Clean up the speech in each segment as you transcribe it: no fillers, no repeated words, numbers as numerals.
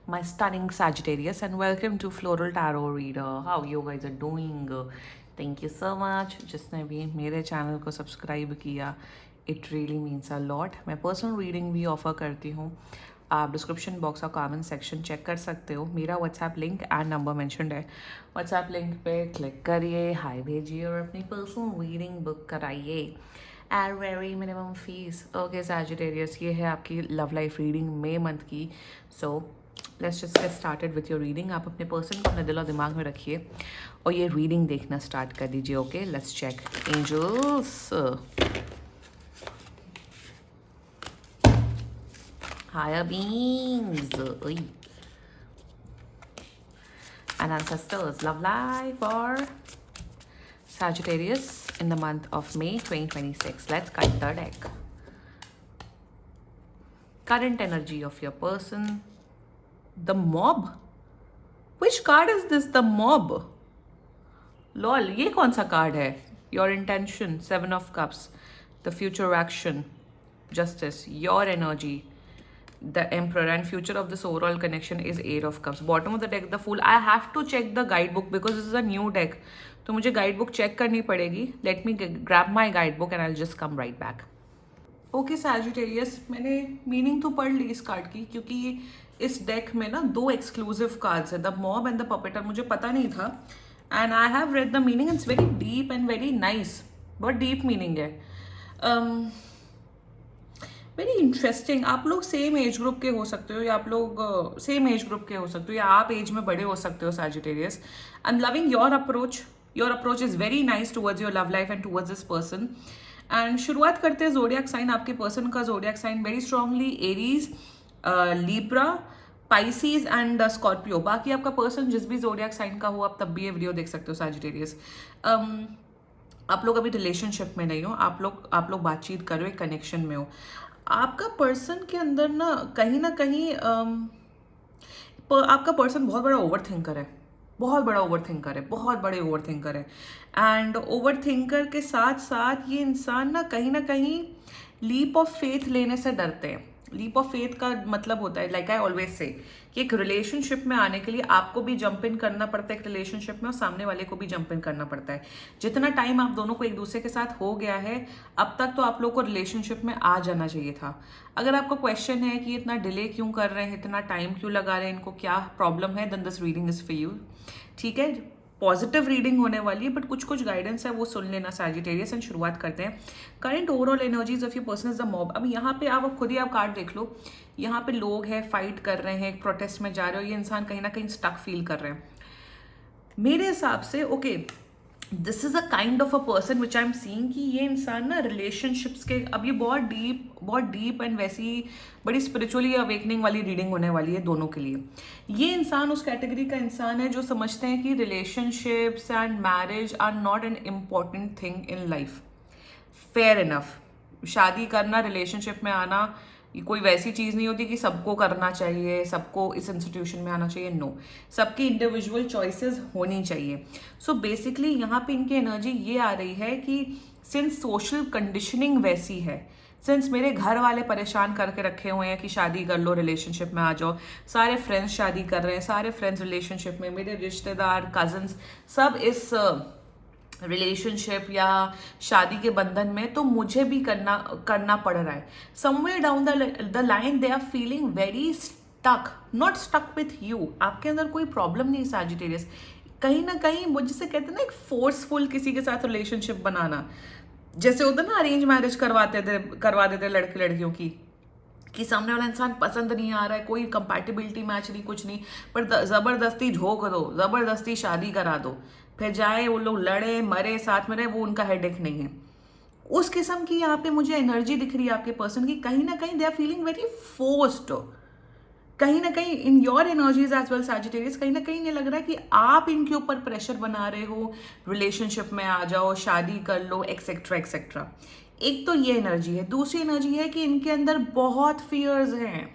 my stunning Sagittarius, and welcome to Floral Tarot Reader. How you guys are doing? Thank you so much. जिसने भी मेरे channel को subscribe किया, it really means a lot. मैं personal reading भी offer करती हूँ. आप डिस्क्रिप्शन बॉक्स और कमेंट सेक्शन चेक कर सकते हो. मेरा WhatsApp link and number mentioned है. व्हाट्सएप लिंक पे क्लिक करिए, हाय भेजिए और अपनी पर्सनल रीडिंग बुक कराइए at very minimum fee. Okay Sagittarius, ये है आपकी लव लाइफ रीडिंग मई मंथ की. So let's just get started with your reading. आप अपने पर्सन को अपने दिल और दिमाग में रखिए और ये रीडिंग देखना स्टार्ट कर दीजिए. Okay, let's check. Angels, higher beings, and ancestors. Love life for Sagittarius in the month of May 2026. Let's cut the deck. Current energy of your person. The mob. Which card is this? The mob. Lol, ये कौन सा card है? Your intention, 7 of cups. The future action, justice, your energy, the emperor, and future of this overall connection is 8 of cups. Bottom of the deck, the fool. I have to check the guidebook because this is a new deck. तो मुझे guidebook check करनी पड़ेगी. Let me grab my guidebook and I'll just come right back. Okay Sagittarius, मैंने meaning तो पढ़ ली इस card की, क्योंकि इस डेक में ना 2 एक्सक्लूसिव कार्ड्स है, the mob and the puppeteer. मुझे पता नहीं था and I have read the meaning. It's very deep and very nice. बहुत डीप मीनिंग है, वेरी इंटरेस्टिंग. आप लोग सेम एज ग्रुप के हो सकते हो, या आप लोग सेम एज ग्रुप के हो सकते हो, या आप एज में बड़े हो सकते हो Sagittarius. I am loving your approach. Your approach is very nice towards your love life and towards this person. And शुरुआत करते हैं जोडियक साइन. आपके पर्सन का zodiac sign very strongly Aries, Libra, Pisces and Scorpio. बाकी आपका person जिस भी zodiac sign का हो, आप तब भी ये वीडियो देख सकते हो सैजिटेरियस. आप लोग अभी रिलेशनशिप में नहीं हो, आप लोग बातचीत कर रहे हो, एक कनेक्शन में हो. आपका पर्सन के अंदर ना कहीं आपका पर्सन बहुत बड़ा ओवर थिंकर है. बहुत बड़े ओवर थिंकर है. एंड ओवर थिंकर के साथ साथ ये इंसान ना कहीं लीप ऑफ फेथ लेने से डरते हैं. लीप ऑफ फेथ का मतलब होता है, लाइक आई ऑलवेज से, कि एक रिलेशनशिप में आने के लिए आपको भी जंप इन करना पड़ता है एक रिलेशनशिप में, और सामने वाले को भी जंप इन करना पड़ता है. जितना टाइम आप दोनों को एक दूसरे के साथ हो गया है, अब तक तो आप लोग को रिलेशनशिप में आ जाना चाहिए था. अगर आपका क्वेश्चन है कि इतना डिले क्यों कर रहे हैं, इतना टाइम क्यों लगा रहे हैं, इनको क्या प्रॉब्लम है, then this reading is for you. ठीक है, पॉजिटिव रीडिंग होने वाली है, बट कुछ गाइडेंस है वो सुन लेना सैजिटेरियस. एंड शुरुआत करते हैं. Current overall energies of your person is the mob. अब यहाँ पे आप खुद ही आप कार्ड देख लो. यहाँ पे लोग हैं, फाइट कर रहे हैं, प्रोटेस्ट में जा रहे हो. ये इंसान कहीं ना कहीं स्टक फील कर रहे हैं मेरे हिसाब से. Okay, this is a kind of a person which I am seeing कि ये इंसान ना रिलेशनशिप्स के, अब ये बहुत डीप एंड वैसी बड़ी स्पिरिचुअली अवेकनिंग वाली रीडिंग होने वाली है दोनों के लिए. ये इंसान उस कैटेगरी का इंसान है जो समझते हैं कि relationships and marriage are not an important thing in life. Fair enough. शादी करना, रिलेशनशिप में आना, ये कोई वैसी चीज़ नहीं होती कि सबको करना चाहिए, सबको इस इंस्टीट्यूशन में आना चाहिए. नो, सबकी इंडिविजुअल चॉइसेस होनी चाहिए. सो बेसिकली यहाँ पे इनकी एनर्जी ये आ रही है कि सिंस सोशल कंडीशनिंग वैसी है, सिंस मेरे घर वाले परेशान करके रखे हुए हैं कि शादी कर लो, रिलेशनशिप में आ जाओ, सारे फ्रेंड्स शादी कर रहे हैं, सारे फ्रेंड्स रिलेशनशिप में, मेरे रिश्तेदार, कजन्स सब इस रिलेशनशिप या शादी के बंधन में, तो मुझे भी करना पड़ रहा है. Somewhere down the line they are feeling very stuck. Not stuck with you. आपके अंदर कोई प्रॉब्लम नहीं सैजिटेरियस. कहीं ना कहीं वो जिसे कहते हैं ना, एक फोर्सफुल किसी के साथ रिलेशनशिप बनाना, जैसे होता ना अरेंज मैरिज करवा देते लड़के लड़कियों की, कि सामने वाला इंसान पसंद नहीं आ रहा है, कोई कंपैटिबिलिटी मैच नहीं, कुछ नहीं, पर जबरदस्ती झोंक दो, जबरदस्ती शादी करा दो, फिर जाए वो लोग लड़े मरे साथ में रहे, वो उनका हेडेक नहीं है. उस किस्म की यहाँ पे मुझे एनर्जी दिख रही है आपके पर्सन की. कहीं ना कहीं they are feeling very forced. कहीं ना कहीं in your energies as well Sagittarius, कहीं ना कहीं ये लग रहा है कि आप इनके ऊपर प्रेशर बना रहे हो, रिलेशनशिप में आ जाओ, शादी कर लो, एक्सेट्रा एक्सेट्रा. एक तो ये एनर्जी है. दूसरी एनर्जी है कि इनके अंदर बहुत फियर्स हैं.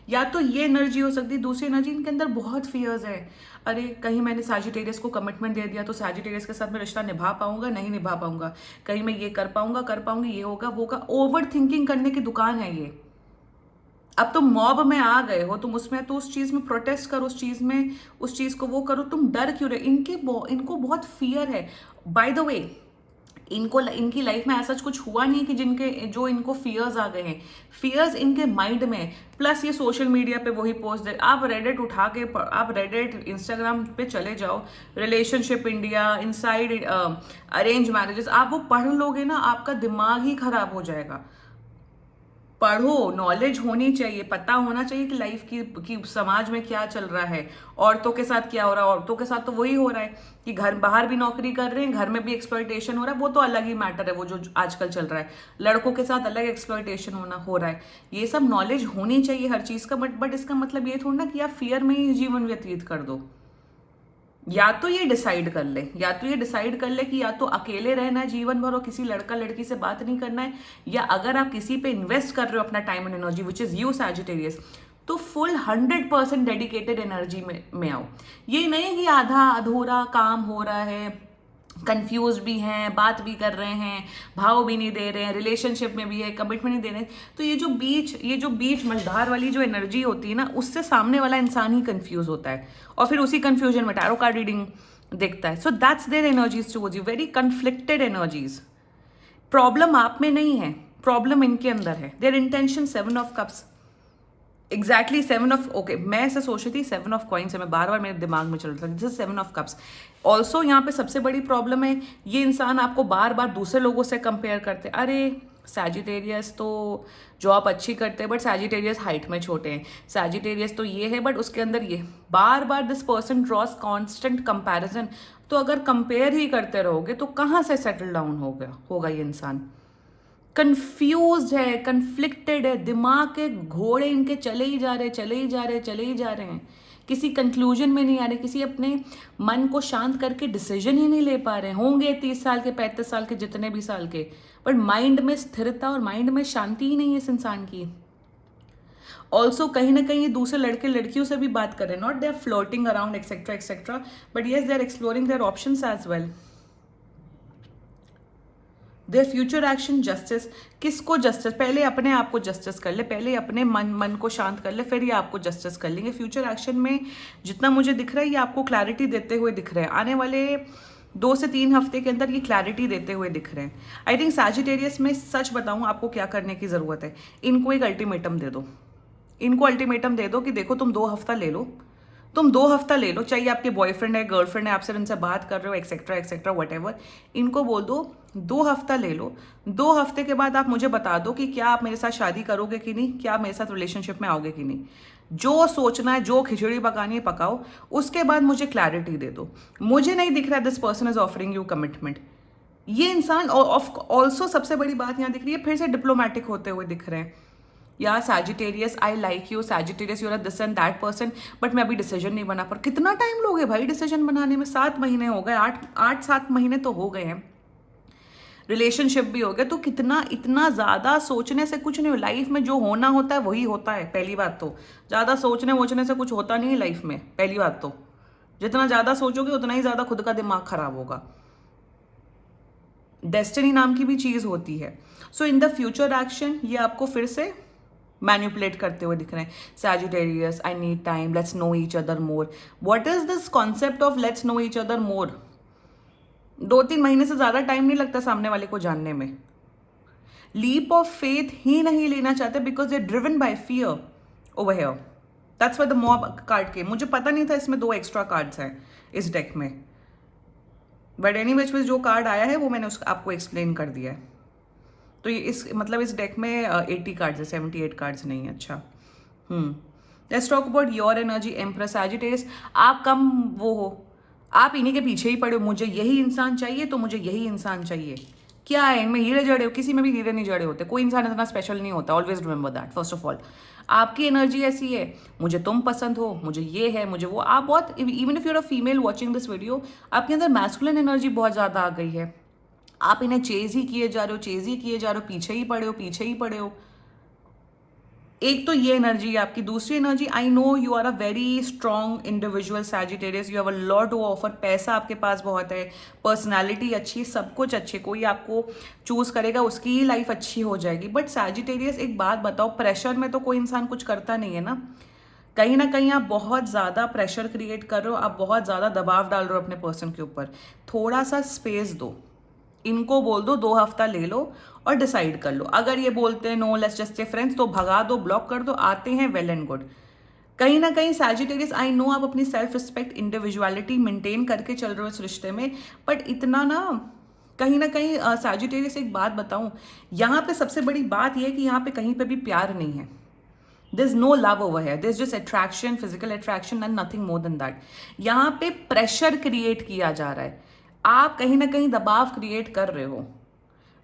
या तो ये एनर्जी हो सकती है, दूसरी एनर्जी इनके अंदर बहुत फियर्स है. अरे कहीं मैंने सैजिटेरियस को कमिटमेंट दे दिया तो सैजिटेरियस के साथ मैं रिश्ता निभा पाऊंगा, नहीं निभा पाऊंगा, कहीं मैं ये कर पाऊंगी, ये होगा वो होगा. ओवर थिंकिंग करने की दुकान है ये. अब तुम मॉब में आ गए हो, तुम उसमें, तो उस चीज में प्रोटेस्ट करो, उस चीज में, उस चीज को वो करो, तुम डर क्यों रहे? इनको बहुत फियर है। बाय द वे, इनकी लाइफ में ऐसा कुछ हुआ नहीं कि जिनके जो इनको फियर्स आ गए हैं। फियर्स इनके माइंड में, प्लस ये सोशल मीडिया पे वही पोस्ट दे। आप रेडिट उठा के, आप रेडिट इंस्टाग्राम पे चले जाओ, relationship India, inside arrange marriages, आप वो पढ़ लोगे ना, आपका दिमाग ही खराब हो जाएगा। पढ़ो, नॉलेज होनी चाहिए, पता होना चाहिए कि लाइफ की समाज में क्या चल रहा है, औरतों के साथ क्या हो रहा है। औरतों के साथ तो वही हो रहा है कि घर बाहर भी नौकरी कर रहे हैं, घर में भी एक्सप्लॉयटेशन हो रहा है, वो तो अलग ही मैटर है, वो जो आजकल चल रहा है। लड़कों के साथ अलग एक्सप्लॉयटेशन हो रहा है। ये सब नॉलेज होनी चाहिए हर चीज का, बट इसका मतलब ये थोड़ा ना कि आप फियर में ही जीवन व्यतीत कर दो। या तो ये डिसाइड कर ले, कि या तो अकेले रहना है जीवन भर और किसी लड़का लड़की से बात नहीं करना है, या अगर आप किसी पे इन्वेस्ट कर रहे हो अपना time and energy, which is you Sagittarius, तो फुल 100% डेडिकेटेड एनर्जी में आओ। ये नहीं कि आधा अधूरा काम हो रहा है, कंफ्यूज भी हैं, बात भी कर रहे हैं, भाव भी नहीं दे रहे हैं, रिलेशनशिप में भी है, कमिटमेंट नहीं दे रहे हैं। तो ये जो बीच मझधार वाली जो एनर्जी होती है ना, उससे सामने वाला इंसान ही कंफ्यूज होता है, और फिर उसी कंफ्यूजन में टैरो कार्ड रीडिंग देखता है। So that's their energies towards you, very conflicted energies. Problem आप में नहीं है, प्रॉब्लम इनके अंदर है। There intention 7 of cups, exactly 7 of, okay, मैं ऐसे सोच रही थी 7 ऑफ कॉइन्स है, मैं बार बार मेरे दिमाग में चल रहा था, this is 7 of cups. Also यहाँ पे सबसे बड़ी प्रॉब्लम है, ये इंसान आपको बार बार दूसरे लोगों से कंपेयर करते, अरे सैजिटेरियस तो जॉब अच्छी करते हैं बट सैजिटेरियस हाइट में छोटे हैं, सैजिटेरियस तो ये है बट उसके अंदर ये, बार बार दिस पर्सन ड्रॉस कॉन्स्टेंट कंपैरिजन। तो अगर कंपेयर ही करते रहोगे तो कहाँ से सेटल डाउन होगा ये इंसान। कंफ्यूज है, कन्फ्लिक्टेड है, दिमाग के घोड़े इनके चले ही जा रहे हैं, किसी कंक्लूजन में नहीं आ रहे, किसी अपने मन को शांत करके डिसीजन ही नहीं ले पा रहे हैं। होंगे 30 साल के, 35 साल के, जितने भी साल के, बट माइंड में स्थिरता और माइंड में शांति ही नहीं है इस इंसान की। ऑल्सो कहीं ना कहीं दूसरे लड़के लड़कियों से भी बात कर रहे हैं, not they are floating around etcetera etcetera, but yes they are exploring their options as well. Their future action justice, किसको जस्टिस, पहले अपने आप को जस्टिस कर ले, पहले अपने मन को शांत कर ले, फिर ये आपको जस्टिस कर लेंगे। फ्यूचर एक्शन में जितना मुझे दिख रहा है, ये आपको क्लैरिटी देते हुए दिख रहे हैं, आने वाले 2 से 3 हफ्ते के अंदर ये क्लैरिटी देते हुए दिख रहे हैं। आई थिंक सैजिटेरियस में सच बताऊं आपको क्या करने की जरूरत है, इनको एक अल्टीमेटम दे दो, इनको अल्टीमेटम दे दो कि देखो तुम 2 हफ्ता ले लो, तुम 2 हफ्ता ले लो, चाहिए आपके बॉयफ्रेंड है, गर्लफ्रेंड है, आपसे उनसे बात कर रहे हो, एक्सेट्रा एक्सेट्रा वट, इनको बोल दो 2 हफ्ता ले लो। 2 हफ्ते के बाद आप मुझे बता दो कि क्या आप मेरे साथ शादी करोगे कि नहीं, क्या आप मेरे साथ रिलेशनशिप में आओगे कि नहीं। जो सोचना है, जो खिचड़ी पकानी है पकाओ, उसके बाद मुझे क्लैरिटी दे दो। मुझे नहीं दिख रहा this person is offering you commitment. ये इंसान ऑल्सो सबसे बड़ी बात यहाँ दिख रही है, फिर से डिप्लोमेटिक होते हुए दिख रहे हैं। या Sagittarius, I like you Sagittarius, you are this and that person, but मैं अभी डिसीजन नहीं बना पर। कितना टाइम लोगे भाई डिसीजन बनाने में? 7 महीने हो गए, 8-7 महीने तो हो गए हैं, रिलेशनशिप भी हो गया, तो कितना, इतना ज़्यादा सोचने से कुछ नहीं हो। लाइफ में जो होना होता है वही होता है, पहली बात तो। ज़्यादा सोचने वोचने से कुछ होता नहीं है लाइफ में, पहली बात तो। जितना ज़्यादा सोचोगे उतना ही ज़्यादा खुद का दिमाग खराब होगा। डेस्टिनी नाम की भी चीज़ होती है। सो इन द फ्यूचर एक्शन ये आपको फिर से मैनिपुलेट करते हुए दिख रहे हैं। Sagittarius, I need time, let's know each other more. What is this concept of let's know each other more? 2-3 महीने से ज्यादा टाइम नहीं लगता सामने वाले को जानने में। लीप ऑफ फेथ ही नहीं लेना चाहते because they driven by fear over here. That's why the mob card के, मुझे पता नहीं था इसमें 2 एक्स्ट्रा कार्ड्स हैं इस डेक में, बट एनीवेज जो कार्ड आया है वो मैंने आपको एक्सप्लेन कर दिया है। तो ये इस डेक में 80 कार्ड्स है, 78 कार्ड्स नहीं। अच्छा, let's talk about your energy. Empress, Sagittarius, आप कम वो हो, आप इन्हीं के पीछे ही पड़े हो, मुझे यही इंसान चाहिए तो मुझे यही इंसान चाहिए। क्या है इनमें हीरे जड़े हो? किसी में भी हीरे नहीं जड़े होते, कोई इंसान इतना स्पेशल नहीं होता। Always remember that. First of all आपकी एनर्जी ऐसी है, मुझे तुम पसंद हो, मुझे ये है, मुझे वो। आप बहुत, even if you are a female watching this video, आपके अंदर मैस्कुलिन एनर्जी बहुत ज़्यादा आ गई है। आप इन्हें चेज ही किए जा रहे हो, पीछे ही पड़े हो। एक तो ये एनर्जी है आपकी। दूसरी energy, I know you are a very strong individual Sagittarius, you have a lot to offer, पैसा आपके पास बहुत है, पर्सनालिटी अच्छी, सब कुछ अच्छे, कोई आपको चूज करेगा उसकी ही लाइफ अच्छी हो जाएगी। बट सैजिटेरियस एक बात बताओ, प्रेशर में तो कोई इंसान कुछ करता नहीं है ना कहीं आप बहुत ज़्यादा प्रेशर क्रिएट कर रहे हो, आप बहुत ज़्यादा दबाव डाल रहे हो अपने पर्सन के ऊपर। थोड़ा सा स्पेस दो, इनको बोल दो 2 हफ्ता ले लो और डिसाइड कर लो। अगर ये बोलते हैं no let's just stay friends, तो भगा दो, ब्लॉक कर दो, आते हैं वेल एंड गुड। कहीं ना कहीं सैजिटेरियस, आई नो आप अपनी सेल्फ रिस्पेक्ट इंडिविजुअलिटी मेंटेन करके चल रहे हो इस रिश्ते में, बट इतना कहीं ना कहीं सैजिटेरियस एक बात बताऊं, यहाँ पे सबसे बड़ी बात यह है कि यहाँ पे कहीं पे भी प्यार नहीं है। There's no love over here. There's just attraction, physical attraction and nothing more than that. यहाँ पे प्रेशर क्रिएट किया जा रहा है, आप कहीं ना कहीं दबाव क्रिएट कर रहे हो।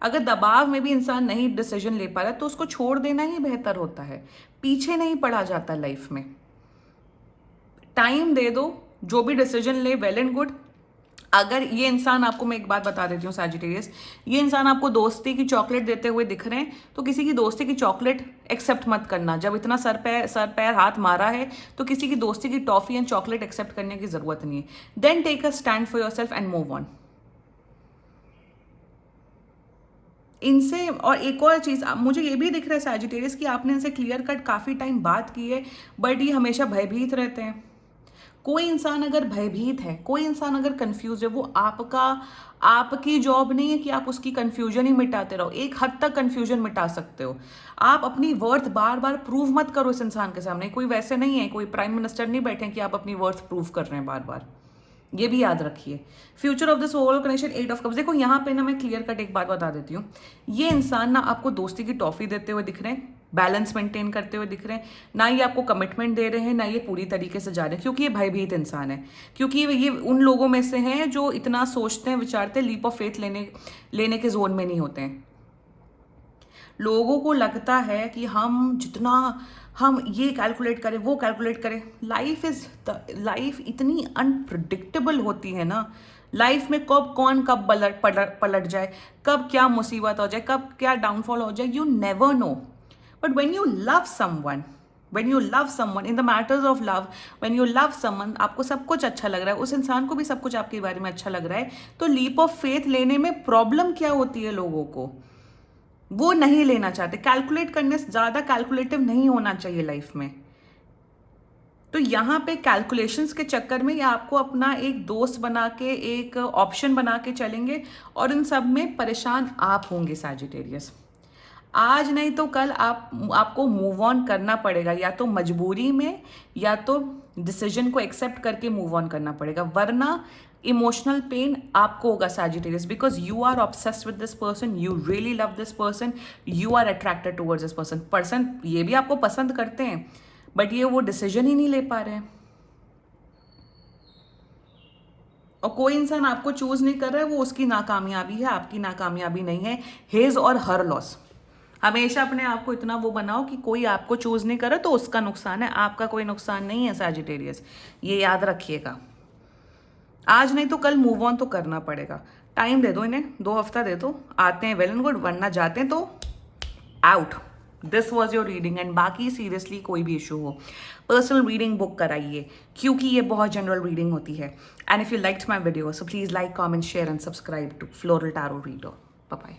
अगर दबाव में भी इंसान नहीं डिसीजन ले पा रहा तो उसको छोड़ देना ही बेहतर होता है, पीछे नहीं पड़ा जाता लाइफ में। टाइम दे दो, जो भी डिसीजन ले वेल एंड गुड। अगर ये इंसान आपको, मैं एक बात बता देती हूँ सैजिटेरियस, ये इंसान आपको दोस्ती की चॉकलेट देते हुए दिख रहे हैं तो किसी की दोस्ती की चॉकलेट एक्सेप्ट मत करना। जब इतना सर पैर हाथ मारा है तो किसी की दोस्ती की टॉफी एंड चॉकलेट एक्सेप्ट करने की जरूरत नहीं है। Then take a stand for yourself and move on इनसे। और एक और चीज मुझे ये भी दिख रहा है सैजिटेरियस की आपने इनसे क्लियर कट काफी टाइम बात की है, बट ये हमेशा भयभीत रहते हैं। कोई इंसान अगर भयभीत है, कोई इंसान अगर कंफ्यूज है, वो आपकी जॉब नहीं है कि आप उसकी कंफ्यूजन ही मिटाते रहो। एक हद तक कंफ्यूजन मिटा सकते हो, आप अपनी वर्थ बार बार प्रूव मत करो इस इंसान के सामने। कोई वैसे नहीं है, कोई प्राइम मिनिस्टर नहीं बैठे कि आप अपनी वर्थ प्रूव कर रहे हैं बार बार, ये भी याद रखिए। Future of this whole connection, 8 of cups. देखो यहाँ पे मैं क्लियर कट एक बात बता देती हूँ, ये इंसान आपको दोस्ती की टॉफी देते हुए दिख रहे हैं, बैलेंस मेंटेन करते हुए दिख रहे हैं, ना ये आपको कमिटमेंट दे रहे हैं, ना ये पूरी तरीके से जा रहे हैं, क्योंकि ये भयभीत इंसान है। क्योंकि ये उन लोगों में से हैं जो इतना सोचते हैं, विचारते हैं, लीप ऑफ फेथ लेने के जोन में नहीं होते हैं। लोगों को लगता है कि हम ये कैलकुलेट करें, वो कैलकुलेट करें। लाइफ इतनी अनप्रिडिक्टेबल होती है ना, लाइफ में कब पलट जाए, कब क्या मुसीबत हो जाए, कब क्या डाउनफॉल हो जाए, you never know. But when you love someone in the matters of love, when you love someone, आपको सब कुछ अच्छा लग रहा है, उस इंसान को भी सब कुछ आपके बारे में अच्छा लग रहा है, तो लीप ऑफ फेथ लेने में प्रॉब्लम क्या होती है लोगों को, वो नहीं लेना चाहते। कैलकुलेट करने से ज्यादा कैलकुलेटिव नहीं होना चाहिए लाइफ में। तो यहाँ पे कैलकुलेशंस के चक्कर में या आपको अपना एक दोस्त बना के, एक ऑप्शन बना के चलेंगे, और इन सब में परेशान आप होंगे सैजिटेरियस। आज नहीं तो कल आपको मूव ऑन करना पड़ेगा, या तो मजबूरी में या तो डिसीजन को एक्सेप्ट करके मूव ऑन करना पड़ेगा, वरना इमोशनल पेन आपको होगा Sagittarius, because you are obsessed with this person, you really love this person, you are attracted towards this person ये भी आपको पसंद करते हैं, बट ये वो डिसीजन ही नहीं ले पा रहे हैं। और कोई इंसान आपको चूज नहीं कर रहा है, वो उसकी नाकामयाबी है, आपकी नाकामयाबी नहीं है, हिज और हर लॉस। हमेशा अपने आप को इतना वो बनाओ कि कोई आपको चूज नहीं करे तो उसका नुकसान है, आपका कोई नुकसान नहीं है सैजिटेरियस, ये याद रखिएगा। आज नहीं तो कल मूव ऑन तो करना पड़ेगा। टाइम दे दो इन्हें, 2 हफ्ता दे दो, आते हैं वेल एंड गुड, वरना जाते हैं तो out. This was your reading. And बाकी सीरियसली कोई भी इशू हो, पर्सनल रीडिंग बुक कराइए, क्योंकि ये बहुत जनरल रीडिंग होती है। And if you liked my video, so please like, comment, share and subscribe to floral tarot reader. Bye bye.